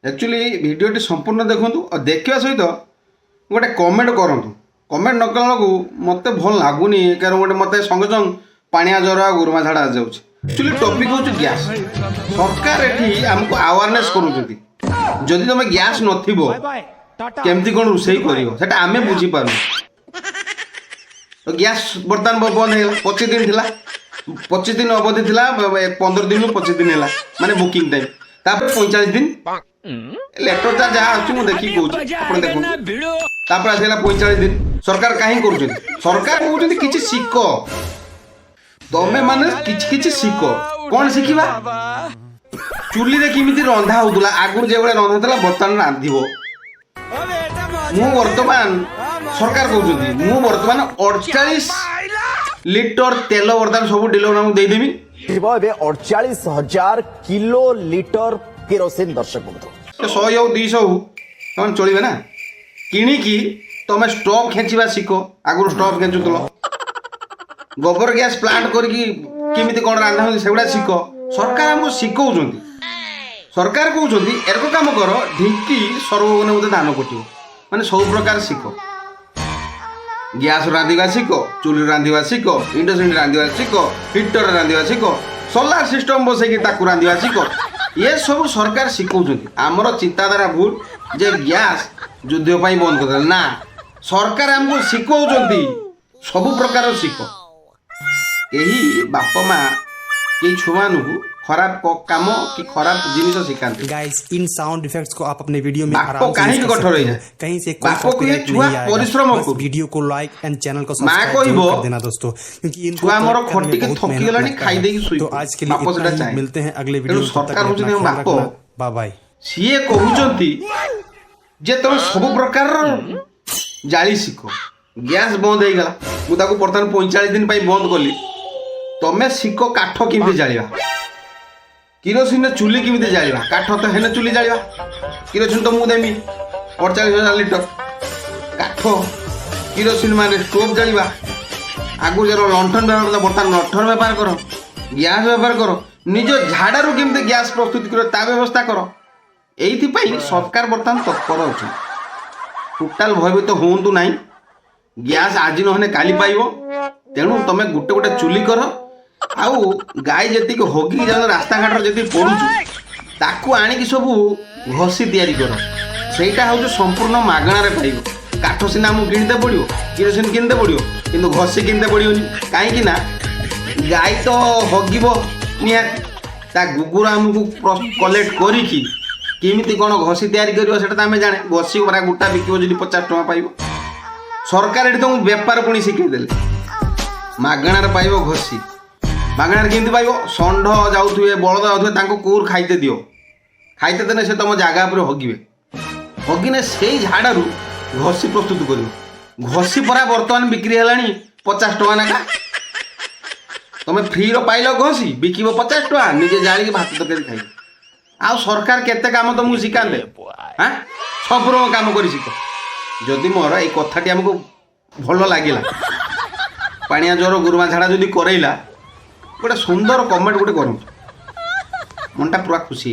Actually भिडियोटी संपूर्ण देखूँ और देखा सहित गोटे कमेंट करूँ कमेंट न कला मत भल लगुनि कारण गोटे मत संगे संग पानिया ज्वर आ गुरुमा झाड़ा आ जाऊँच एक्चुअली टॉपिक हूँ गैस सरकार ये आमको अवेयरनेस करूँ जदि तुम गैस नथिबो केमती कौन रोषे कर आम बुझीपार तो गैस बर्तमान बंद हो 25 दिन थिला 25 दिन अवधि थिला 15 दिन 25 दिन है माने बुकिंग टाइम तापर 45 दिन लेटर ता जहाँ आसु देखी कहूँ आप देखो तापर आसला 45 दिन सरकार कहीं कर सरकार कहते किसी शिख तमें माने किछि शिख कौन शिखा चुली रे किमिति रंधा होतला आगुर जे बेले रंधा थला बर्तमान रांधिबो मु वर्तमान सरकार कहउछथि मु वर्तमान 48 लिटर तेल वर्तमान सब डीलर नाम दे देबी एबे 48,000 किलो लीटर केरोसिन दर्शक बंधु 100 हो 200 हो तमन चलिबे ना किणी की तमे स्टॉक खेचिबा सिको आगुर स्टॉक खेचुतलो गोबर गैस प्लांट करके किमिति कोन रांधा हो सेगुडा सिको सरकार हमको सिखौछथि सरकार कहउछथि एरको काम कर ढिंकी सर्वगुण मते दान कटियो माने सब प्रकार शिख गैस रांधिबा शिख चुली रांधिबा शिख इंडक्शन रांधिबा शिख हीटर रांधिबा शिख सोलार सिस्टम बसैकी ताकू रांधिबा शिख ये सब सरकार शिखौछथि हमर चिंताधारा भूल जे गैस युद्ध पई बंद कर ना सरकार हमको शिखौछथि सब प्रकार शिख यही बाप माँ ये छुआनु खराब काम कि खराब जिनिस सिखाते गाइस इन साउंड इफेक्ट्स को आप अपने वीडियो में बाप आराम कहीं से भी कठोर है कहीं से बाप को ये छुआ परिश्रम बस को वीडियो को लाइक एंड चैनल को मां सब्सक्राइब कहबो जरूर कर देना दोस्तों क्योंकि इनको छुआ मोर करने में खट्टी के बहुत थकी मेहनत गलानी लगता खाई है। देगी सुई तो आज के बाप लिए सेटा इतना ही चाहे मिलते हैं अगले वीडियो में सरकार होची ने बाप बाय बाय सीए कहउचंती जे तुम सब प्रकार जाली शिख गैस बंद हो गला मु ताको बर्तमान 45 दिन पई बंद कली तमे शिख काठ किमिति जालिबा किरोसिन चुली किमिति जालिबा काठ तो हेने चुली जालिबा किरोसिन तो मु देमी 48,000 लिटर काठ किरोसिन माने स्टोव जालिबा आगु जरो लंठन व्यवहार करता बर्तमान लंठन व्यवहार करो गैस व्यवहार करो निज झाड़ू केमती गैस प्रस्तुत करो ता व्यवस्था करो एइथिपाई सरकार बर्तमान तत्पर अछि टोटाल भयभीत होंतु नाही गैस आज नहने काली पाइबो तेणु तमे गुटे गुटे चुली कर आउ गाय जति हगी जाओ रास्ता घाट जति पड़ुछु ताकू आनिकी सब घसी तैयारी कर सेटा हूँ संपूर्ण मागणार पाइब काठ सिना आमको किनते पड़ो किरोसिन किनते पड़ो किंतु घसी किनते पड़ोनी कहीं गाय तो हगिब निहाती गुगुर आमको कलेक्ट करिकी केमिति कौन घसी तैयारी कर आम जाने घसी परा गोटा बिक 50 टଙ୍କା पाइब सरकार ये तुमको बेपार पुणी शिखेदेले मागणार पाइब घसी मागणार केमती पाइब षंढ जाऊे बलद जाऊे कौर खाइते दियो खाइते देने से तुम जगह पर हगिबे हगिने से झाड़ू घसी प्रस्तुत कर घसी परा बर्तमान बिक्री है 50 टଙ୍କା नाका तुम फ्री पाइल घसी बिक 50 टଙ୍କା निजे जाड़ी भात तरकारी खाइब आ सरकार केते काम तुमको शिखाते हाँ सब काम कर शिख जदि मोर ये कथाटी आमको भल लगे पानिया ज्वर गुरुमा झाड़ा जदि करैला गोटे सुंदर कमेंट गोटे करूँ मनटा पूरा खुशी।